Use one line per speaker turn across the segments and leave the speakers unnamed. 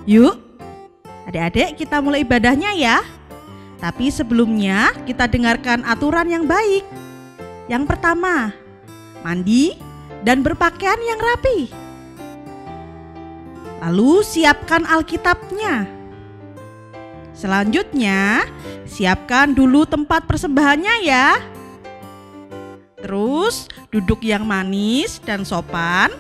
Yuk, adik-adik kita mulai ibadahnya ya. Tapi sebelumnya kita dengarkan aturan yang baik. Yang pertama, mandi dan berpakaian yang rapi. Lalu siapkan Alkitabnya. Selanjutnya, siapkan dulu tempat persembahannya ya. Terus duduk yang manis dan sopan.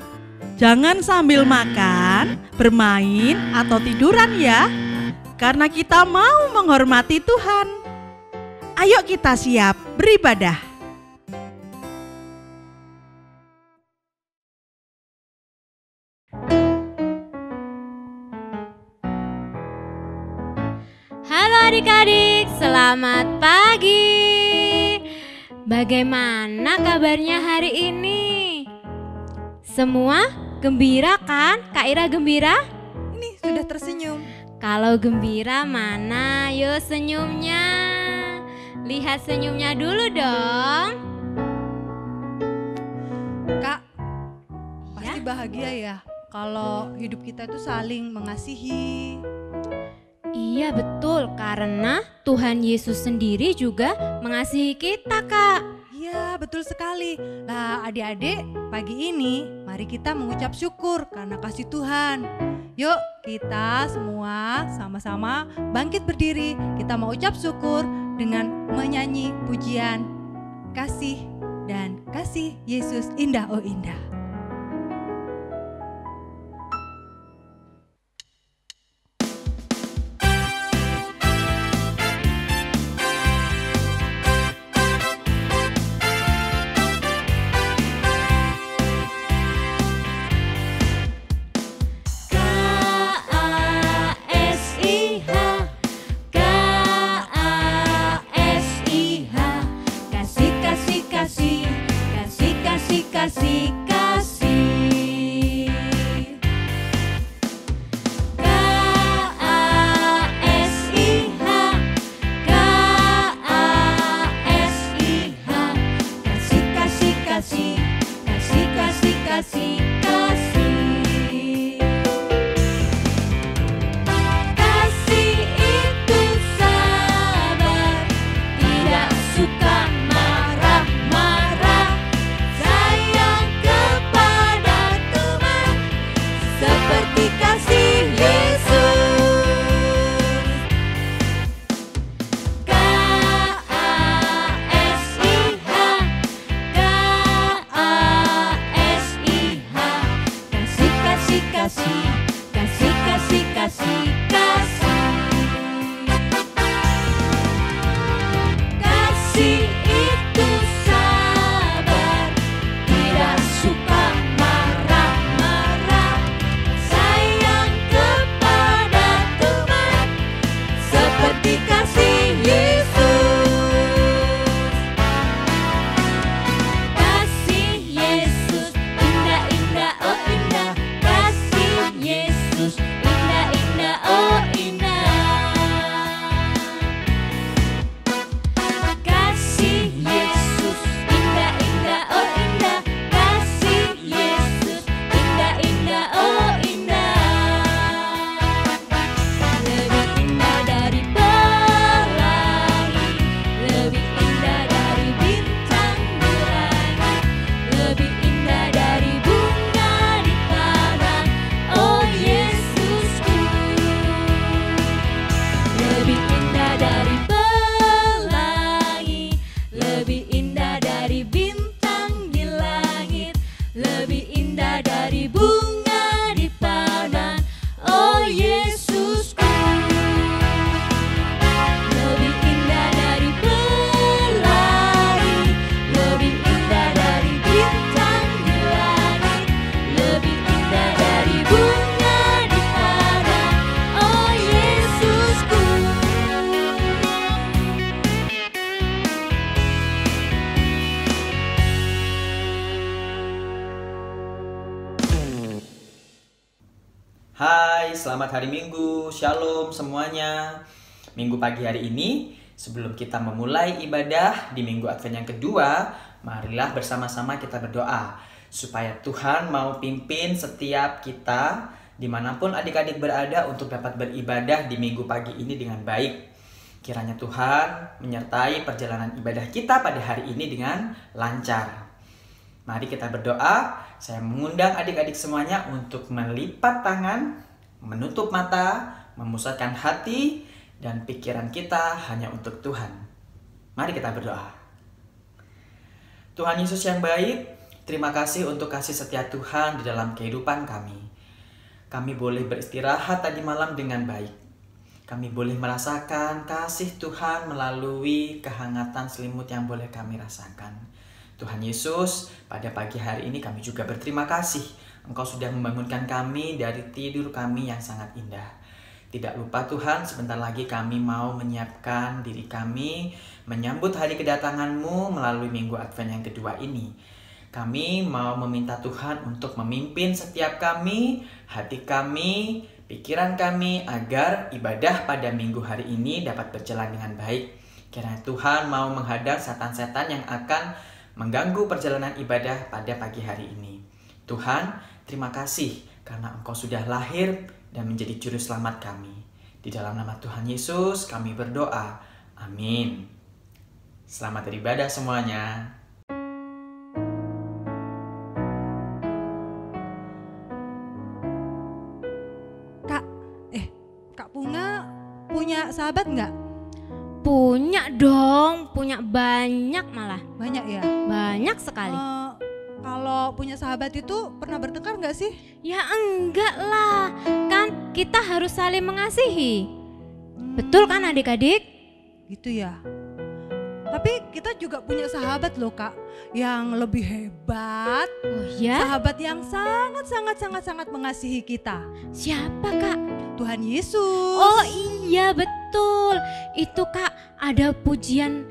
Jangan sambil makan, bermain, atau tiduran ya. Karena kita mau menghormati Tuhan. Ayo kita siap beribadah.
Halo adik-adik, selamat pagi. Bagaimana kabarnya hari ini? Semua gembira kan? Kak Ira gembira?
Ini sudah tersenyum.
Kalau gembira mana? Yuk senyumnya. Lihat senyumnya dulu dong.
Kak, pasti bahagia ya kalau hidup kita itu saling mengasihi.
Iya betul, karena Tuhan Yesus sendiri juga mengasihi kita, Kak.
Iya, betul sekali. Lah adik-adik, pagi ini mari kita mengucap syukur karena kasih Tuhan. Yuk kita semua sama-sama bangkit berdiri. Kita mau ucap syukur dengan menyanyi pujian kasih dan kasih Yesus indah oh indah.
Hai, selamat hari Minggu, Shalom semuanya. Minggu pagi hari ini, sebelum kita memulai ibadah di Minggu Advent yang kedua, marilah bersama-sama kita berdoa supaya Tuhan mau pimpin setiap kita dimanapun adik-adik berada untuk dapat beribadah di minggu pagi ini dengan baik. Kiranya Tuhan menyertai perjalanan ibadah kita pada hari ini dengan lancar. Mari kita berdoa. Saya mengundang adik-adik semuanya untuk melipat tangan, menutup mata, memusatkan hati dan pikiran kita hanya untuk Tuhan. Mari kita berdoa. Tuhan Yesus yang baik, terima kasih untuk kasih setia Tuhan di dalam kehidupan kami. Kami boleh beristirahat tadi malam dengan baik. Kami boleh merasakan kasih Tuhan melalui kehangatan selimut yang boleh kami rasakan. Tuhan Yesus, pada pagi hari ini kami juga berterima kasih. Engkau sudah membangunkan kami dari tidur kami yang sangat indah. Tidak lupa Tuhan, sebentar lagi kami mau menyiapkan diri kami menyambut hari kedatangan-Mu melalui minggu Advent yang kedua ini. Kami mau meminta Tuhan untuk memimpin setiap kami, hati kami, pikiran kami agar ibadah pada minggu hari ini dapat berjalan dengan baik. Kiranya Tuhan mau menghadang setan-setan yang akan mengganggu perjalanan ibadah pada pagi hari ini. Tuhan, terima kasih karena Engkau sudah lahir dan menjadi juru selamat kami. Di dalam nama Tuhan Yesus kami berdoa. Amin. Selamat beribadah semuanya.
Kak Bunga punya sahabat nggak?
Punya dong, punya banyak malah.
Banyak ya?
Banyak sekali.
Kalau punya sahabat itu pernah bertengkar nggak sih?
Ya enggak lah, kan kita harus saling mengasihi. Betul kan adik-adik?
Gitu ya. Tapi kita juga punya sahabat loh Kak, yang lebih hebat.
Oh ya?
Sahabat yang sangat mengasihi kita.
Siapa Kak?
Tuhan Yesus.
Oh iya betul. Itu Kak, ada pujian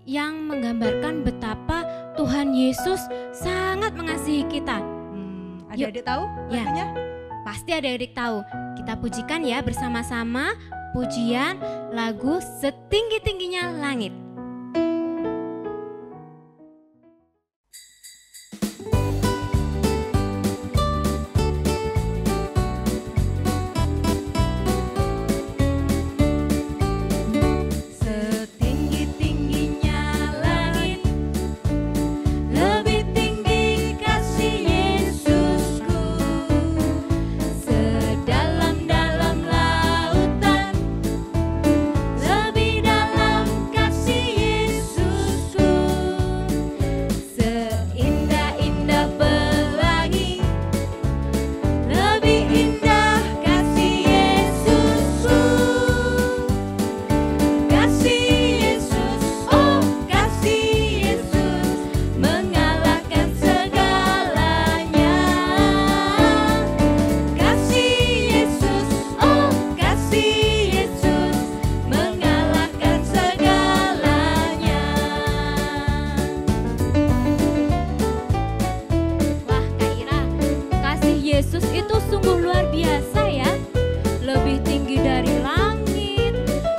yang menggambarkan betapa Tuhan Yesus sangat mengasihi kita.
Adik-adik tahu
Ya.
lagunya?
Pasti adik-adik tahu. Kita pujikan ya bersama-sama pujian lagu Setinggi-tingginya Langit.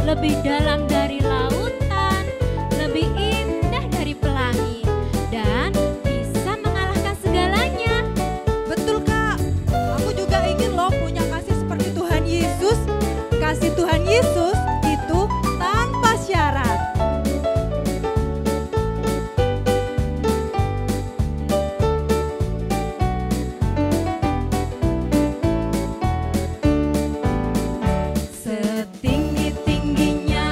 Lebih dalam dari lautan, lebih indah dari pelangi, dan bisa mengalahkan segalanya.
Betul Kak, aku juga ingin loh punya kasih seperti Tuhan Yesus. Kasih Tuhan Yesus itu tanpa syarat.
Setinggi-tingginya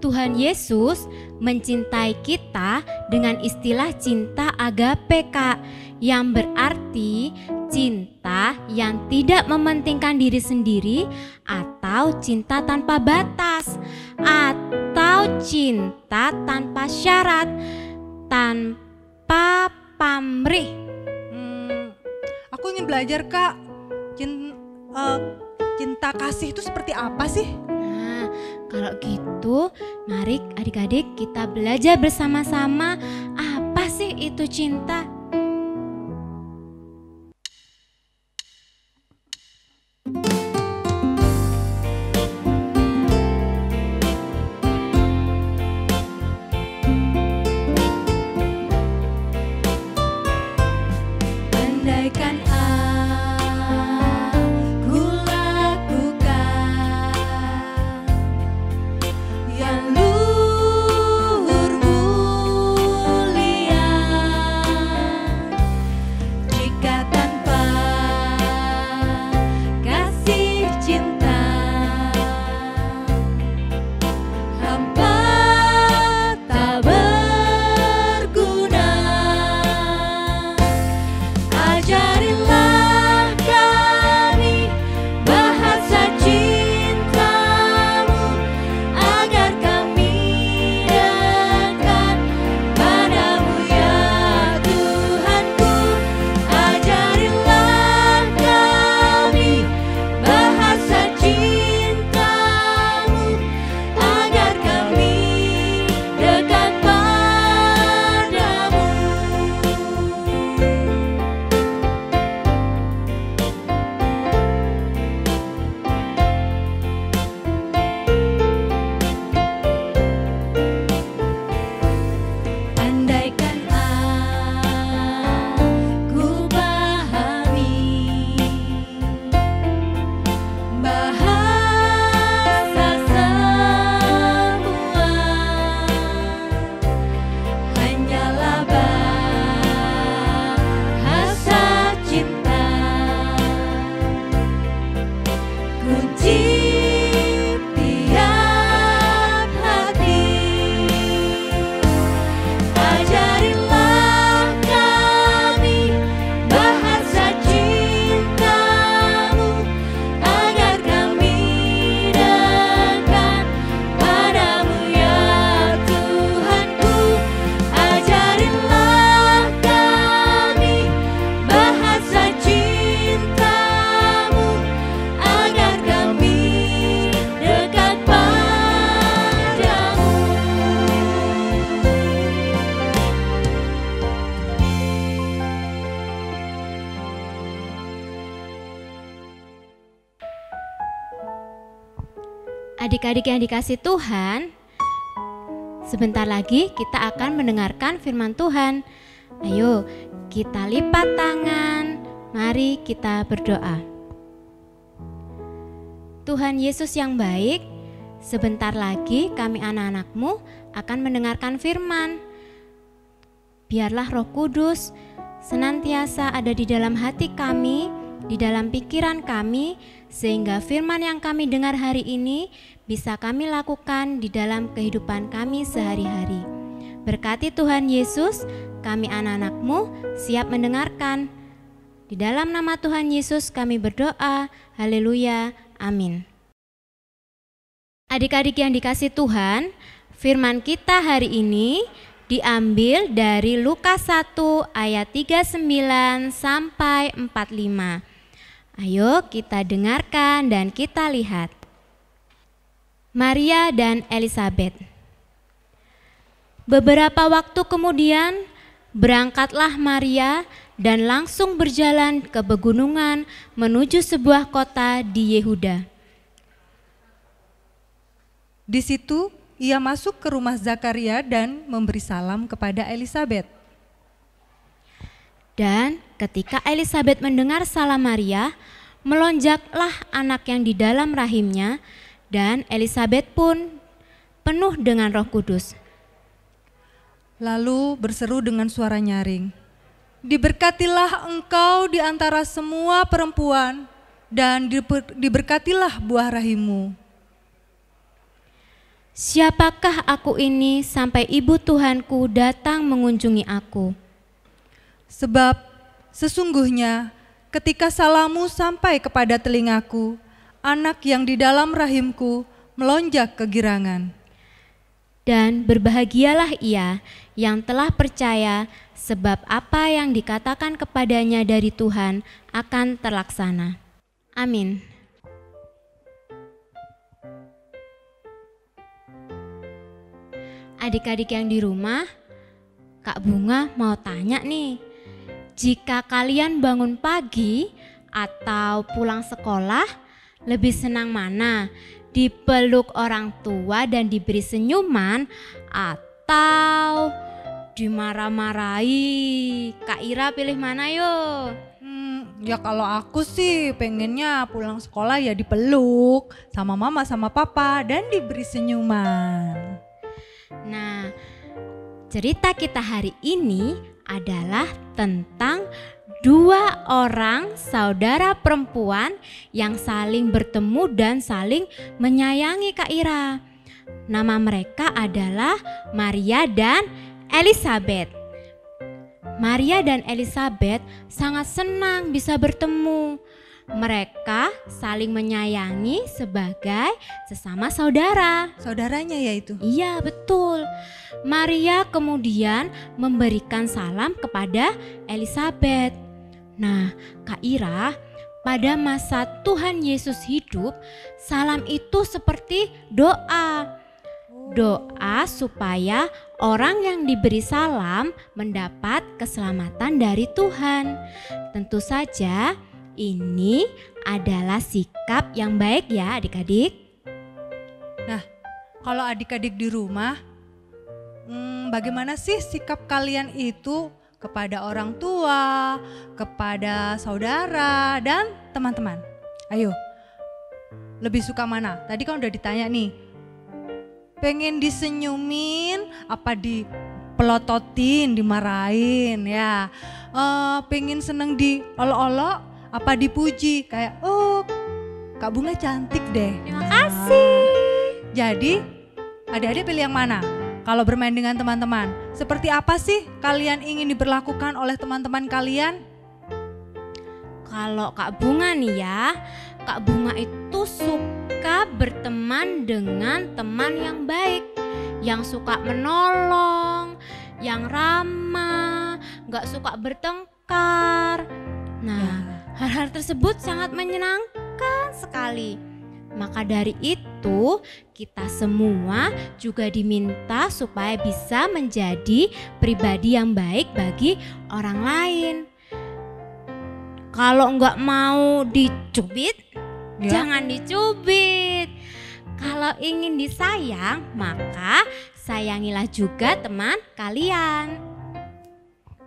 Tuhan Yesus mencintai kita dengan istilah cinta agape, Kak, yang berarti cinta yang tidak mementingkan diri sendiri, atau cinta tanpa batas, atau cinta tanpa syarat, tanpa pamrih.
Aku ingin belajar, Kak. Cinta kasih itu seperti apa sih?
Nah, kalau gitu, mari adik-adik kita belajar bersama-sama apa sih itu cinta.
Andaikan aku lakukan yang luhur mulia, jika tanpa kasih cinta hampa tak berguna. Ajarilah kami bahasa cintamu, agar kami dekat padamu ya Tuhanku. Ajarilah kami bahasa cintamu, agar kami dekat padamu. Andaikan aku pahami bahasa semua, hanyalah bahasa cinta, kunci tiap hati. Ajarilah kami bahasa cintamu, agar kami dekat padamu ya Tuhanku. Ajarilah kami bahasa cintamu, agar kami dekat padamu.
Adik-adik yang dikasih Tuhan, sebentar lagi kita akan mendengarkan firman Tuhan. Ayo kita lipat tangan, mari kita berdoa. Tuhan Yesus yang baik, sebentar lagi kami anak-anak-Mu akan mendengarkan firman. Biarlah Roh Kudus senantiasa ada di dalam hati kami, di dalam pikiran kami, sehingga firman yang kami dengar hari ini bisa kami lakukan di dalam kehidupan kami sehari-hari. Berkati Tuhan Yesus, kami anak-anak-Mu siap mendengarkan. Di dalam nama Tuhan Yesus kami berdoa, haleluya, amin. Adik-adik yang dikasih Tuhan, firman kita hari ini diambil dari Lukas 1 ayat 39 sampai 45. Ayo kita dengarkan dan kita lihat. Maria dan Elisabet. Beberapa waktu kemudian berangkatlah Maria dan langsung berjalan ke pegunungan menuju sebuah kota di Yehuda.
Di situ ia masuk ke rumah Zakaria dan memberi salam kepada Elisabet.
Dan ketika Elisabet mendengar salam Maria, melonjaklah anak yang di dalam rahimnya, dan Elisabet pun penuh dengan Roh Kudus.
Lalu berseru dengan suara nyaring, "Diberkatilah engkau di antara semua perempuan, dan diberkatilah buah rahimmu."
Siapakah aku ini sampai ibu Tuhanku datang mengunjungi aku?
Sebab sesungguhnya ketika salammu sampai kepada telingaku, anak yang di dalam rahimku melonjak kegirangan.
Dan berbahagialah ia yang telah percaya, sebab apa yang dikatakan kepadanya dari Tuhan akan terlaksana. Amin. Adik-adik yang di rumah, Kak Bunga mau tanya nih, jika kalian bangun pagi atau pulang sekolah, lebih senang mana? Dipeluk orang tua dan diberi senyuman atau dimarah-marahi? Kak Ira pilih mana yuk?
Ya kalau aku sih pengennya pulang sekolah ya dipeluk sama mama sama papa dan diberi senyuman.
Nah, cerita kita hari ini adalah tentang dua orang saudara perempuan yang saling bertemu dan saling menyayangi Kak Ira. Nama mereka adalah Maria dan Elizabeth. Maria dan Elizabeth sangat senang bisa bertemu. Mereka saling menyayangi sebagai sesama saudara.
Saudaranya ya itu?
Iya, betul. Maria kemudian memberikan salam kepada Elizabeth. Nah, Kak Ira, pada masa Tuhan Yesus hidup, salam itu seperti doa. Doa supaya orang yang diberi salam mendapat keselamatan dari Tuhan. Tentu saja ini adalah sikap yang baik ya adik-adik.
Nah, kalau adik-adik di rumah, bagaimana sih sikap kalian itu kepada orang tua, kepada saudara, dan teman-teman? Ayo, lebih suka mana? Tadi kan udah ditanya nih, pengen disenyumin, apa dipelototin, dimarahin ya? Pengen seneng diolok-olok, apa dipuji? Kayak, oh Kak Bunga cantik deh.
Terima kasih.
Jadi adik-adik pilih yang mana? Kalau bermain dengan teman-teman, seperti apa sih kalian ingin diperlakukan oleh teman-teman kalian?
Kalau Kak Bunga nih ya, Kak Bunga itu suka berteman dengan teman yang baik, yang suka menolong, yang ramah, gak suka bertengkar. Nah, hal-hal tersebut sangat menyenangkan sekali. Maka dari itu kita semua juga diminta supaya bisa menjadi pribadi yang baik bagi orang lain. Kalau nggak mau dicubit, jangan dicubit. Kalau ingin disayang, maka sayangilah juga teman kalian.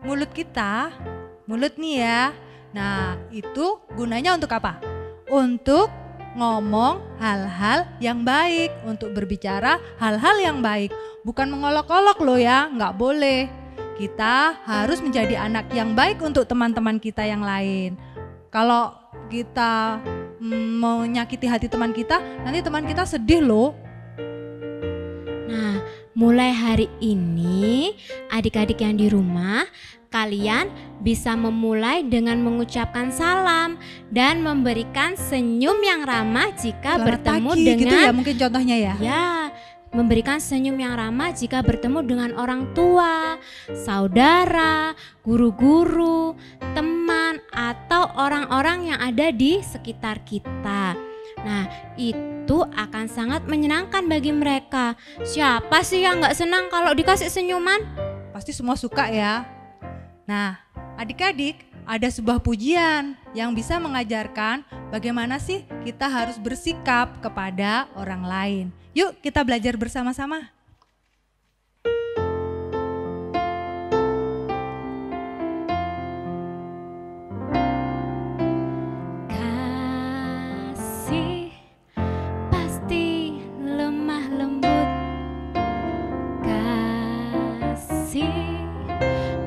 Mulut kita, mulut nih ya. Nah, itu gunanya untuk apa? Untuk ngomong hal-hal yang baik, untuk berbicara hal-hal yang baik. Bukan mengolok-olok loh ya, nggak boleh. Kita harus menjadi anak yang baik untuk teman-teman kita yang lain. Kalau kita mau nyakiti hati teman kita, nanti teman kita sedih loh.
Nah, mulai hari ini adik-adik yang di rumah, kalian bisa memulai dengan mengucapkan salam dan memberikan senyum yang ramah jika
Selamat
bertemu
pagi,
dengan
gitu ya mungkin contohnya ya.
Ya, memberikan senyum yang ramah jika bertemu dengan orang tua, saudara, guru-guru, teman, atau orang-orang yang ada di sekitar kita. Nah, itu akan sangat menyenangkan bagi mereka. Siapa sih yang gak senang kalau dikasih senyuman?
Pasti semua suka ya. Nah, adik-adik, ada sebuah pujian yang bisa mengajarkan bagaimana sih kita harus bersikap kepada orang lain. Yuk kita belajar bersama-sama.
Kasih pasti lemah lembut. Kasih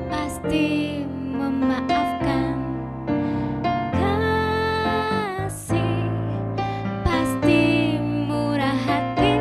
pasti memaafkan. Kasih pasti murah hati.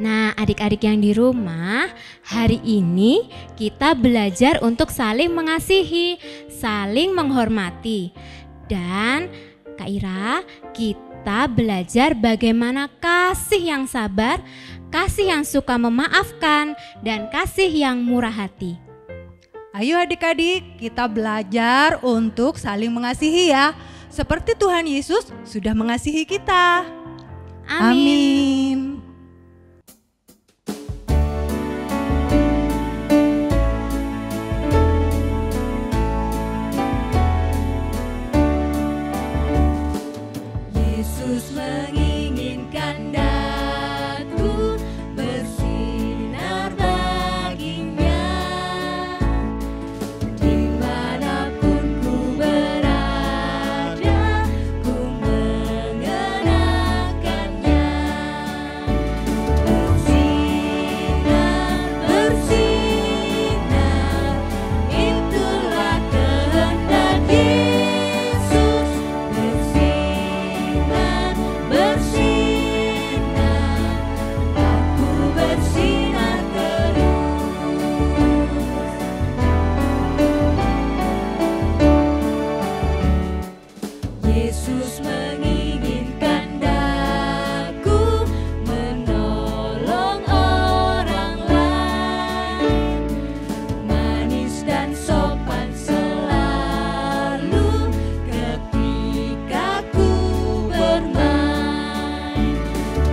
Nah, adik-adik yang di rumah, hari ini kita belajar untuk saling mengasihi, saling menghormati. Dan Kak Ira, kita belajar bagaimana kasih yang sabar, kasih yang suka memaafkan, dan kasih yang murah hati.
Ayo adik-adik, kita belajar untuk saling mengasihi ya. Seperti Tuhan Yesus sudah mengasihi kita. Amin.
Yesus menginginkan daku bersinar baginya, dimanapun ku berada, ku mengenakannya. Bersinar, bersinar, itulah kehendak Yesus. Bersinar, bersinar, aku bersinar terus. Yesus menginginkan daku menolong orang lain, manis dan sopan selalu ketika ku bermain.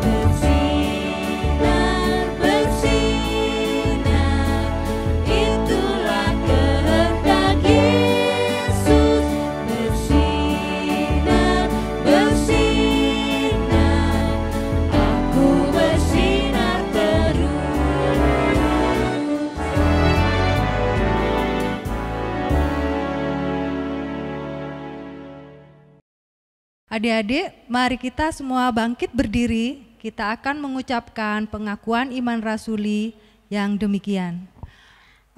Bersinar, bersinar, itulah kehendak Yesus. Bersinar, bersinar, aku bersinar terus.
Adik-adik, mari kita semua bangkit berdiri. Kita akan mengucapkan pengakuan iman rasuli yang demikian.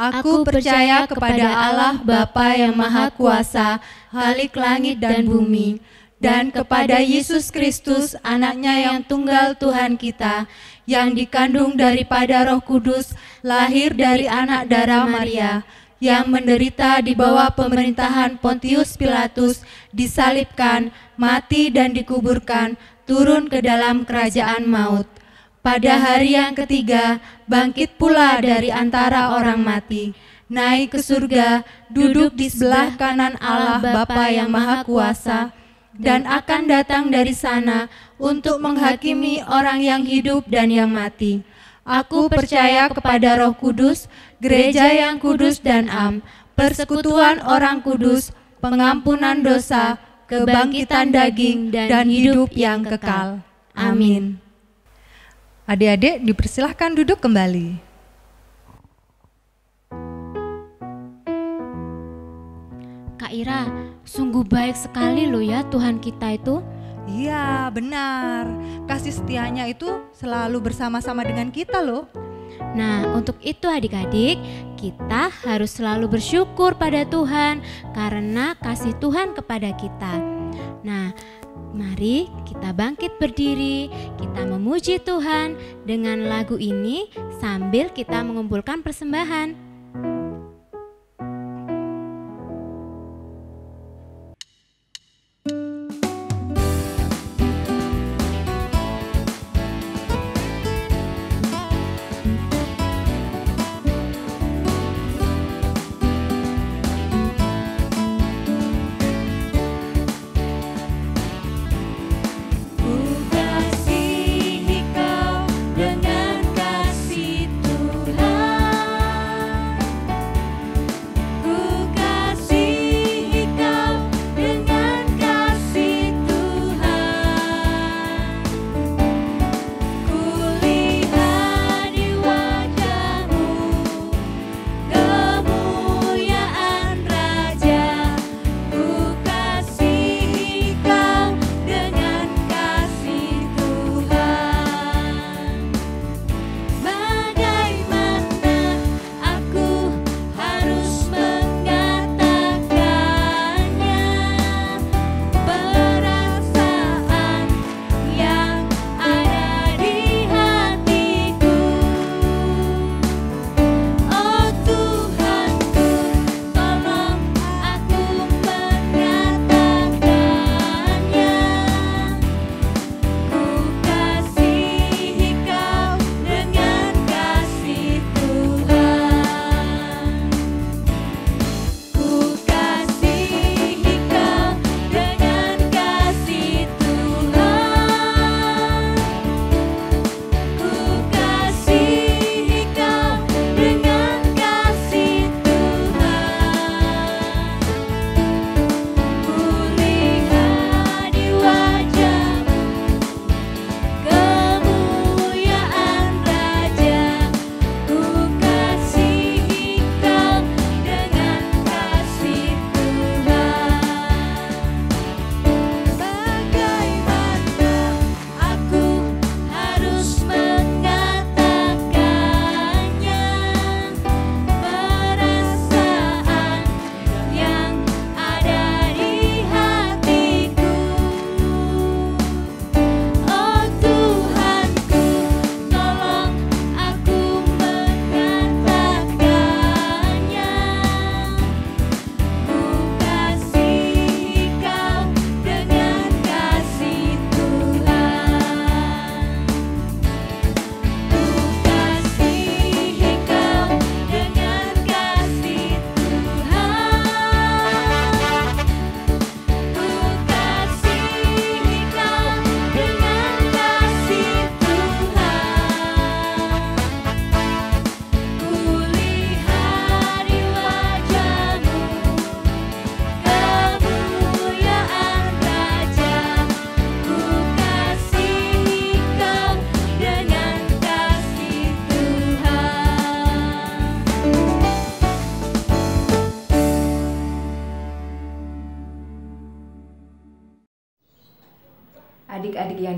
Aku percaya kepada Allah Bapa yang Maha Kuasa, Khalik langit dan bumi, dan kepada Yesus Kristus, anaknya yang tunggal Tuhan kita, yang dikandung daripada Roh Kudus, lahir dari anak darah Maria, yang menderita di bawah pemerintahan Pontius Pilatus, disalibkan, mati dan dikuburkan, turun ke dalam kerajaan maut. Pada hari yang ketiga, bangkit pula dari antara orang mati, naik ke surga, duduk di sebelah kanan Allah Bapa yang Maha Kuasa, dan akan datang dari sana untuk menghakimi orang yang hidup dan yang mati. Aku percaya kepada Roh Kudus, gereja yang kudus dan am, persekutuan orang kudus, pengampunan dosa, kebangkitan daging, dan hidup yang kekal. Amin. Adik-adik dipersilahkan duduk kembali.
Kak Ira, sungguh baik sekali loh ya Tuhan kita itu.
Iya, benar. Kasih setianya itu selalu bersama-sama dengan kita loh.
Nah, untuk itu adik-adik, kita harus selalu bersyukur pada Tuhan karena kasih Tuhan kepada kita. Nah, mari kita bangkit berdiri, kita memuji Tuhan dengan lagu ini sambil kita mengumpulkan persembahan.
Dengan kasih Tuhan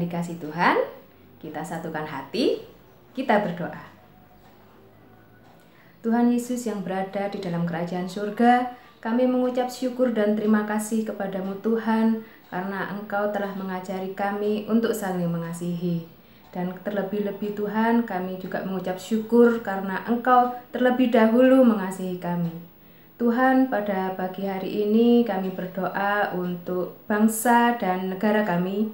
yang dikasihi Tuhan, kita satukan hati, kita berdoa. Tuhan Yesus yang berada di dalam kerajaan surga, kami mengucap syukur dan terima kasih kepadamu Tuhan, karena Engkau telah mengajari kami untuk saling mengasihi. Dan terlebih-lebih Tuhan, kami juga mengucap syukur karena Engkau terlebih dahulu mengasihi kami. Tuhan, pada pagi hari ini kami berdoa untuk bangsa dan negara kami.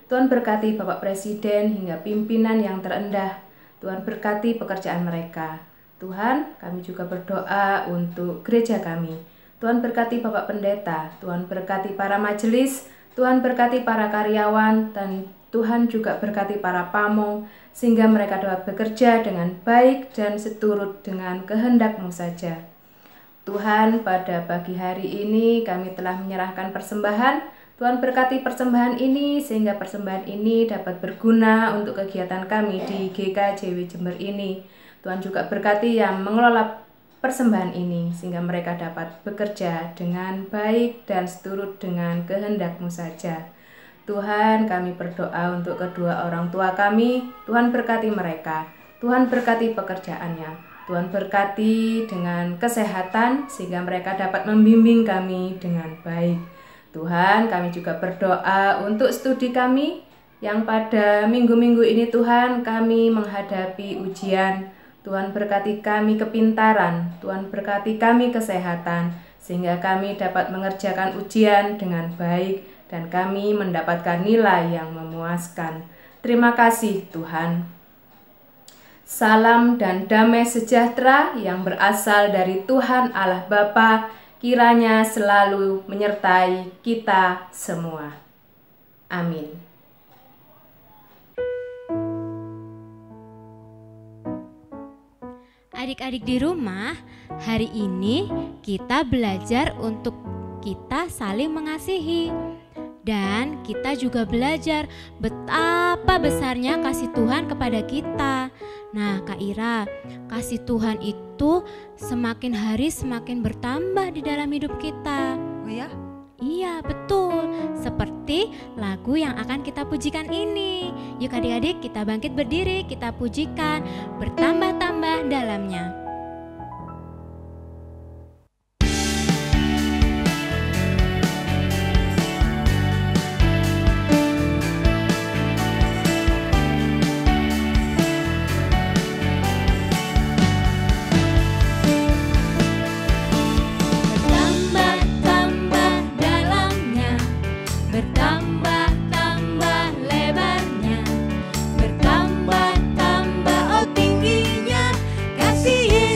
Tuhan berkati Bapak Presiden hingga pimpinan yang terendah. Tuhan berkati pekerjaan mereka. Tuhan, kami juga berdoa untuk gereja kami. Tuhan berkati Bapak Pendeta, Tuhan berkati para majelis, Tuhan berkati para karyawan, dan Tuhan juga berkati para pamong, sehingga mereka dapat bekerja dengan baik dan seturut dengan kehendak-Mu saja. Tuhan, pada pagi hari ini kami telah menyerahkan persembahan. Tuhan berkati persembahan ini sehingga persembahan ini dapat berguna untuk kegiatan kami di GKJW Jember ini. Tuhan juga berkati yang mengelola persembahan ini sehingga mereka dapat bekerja dengan baik dan seturut dengan kehendak-Mu saja. Tuhan, kami berdoa untuk kedua orang tua kami. Tuhan berkati mereka. Tuhan berkati pekerjaannya. Tuhan berkati dengan kesehatan sehingga mereka dapat membimbing kami dengan baik. Tuhan, kami juga berdoa untuk studi kami yang pada minggu-minggu ini Tuhan kami menghadapi ujian. Tuhan berkati kami kepintaran, Tuhan berkati kami kesehatan sehingga kami dapat mengerjakan ujian dengan baik dan kami mendapatkan nilai yang memuaskan. Terima kasih Tuhan. Salam dan damai sejahtera yang berasal dari Tuhan Allah Bapa kiranya selalu menyertai kita semua. Amin.
Adik-adik di rumah, hari ini kita belajar untuk kita saling mengasihi. Dan kita juga belajar betapa besarnya kasih Tuhan kepada kita. Nah, Kak Ira, kasih Tuhan itu semakin hari semakin bertambah di dalam hidup kita.
Oh ya?
Iya, betul. Seperti lagu yang akan kita pujikan ini. Yuk adik-adik, kita bangkit berdiri, kita pujikan bertambah-tambah dalamnya.
Bertambah-tambah lebarnya, bertambah-tambah oh tingginya kasih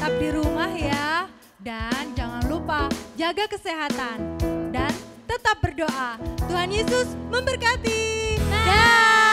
tetap di rumah ya. Dan jangan lupa jaga kesehatan dan tetap berdoa. Tuhan Yesus memberkati. Dah.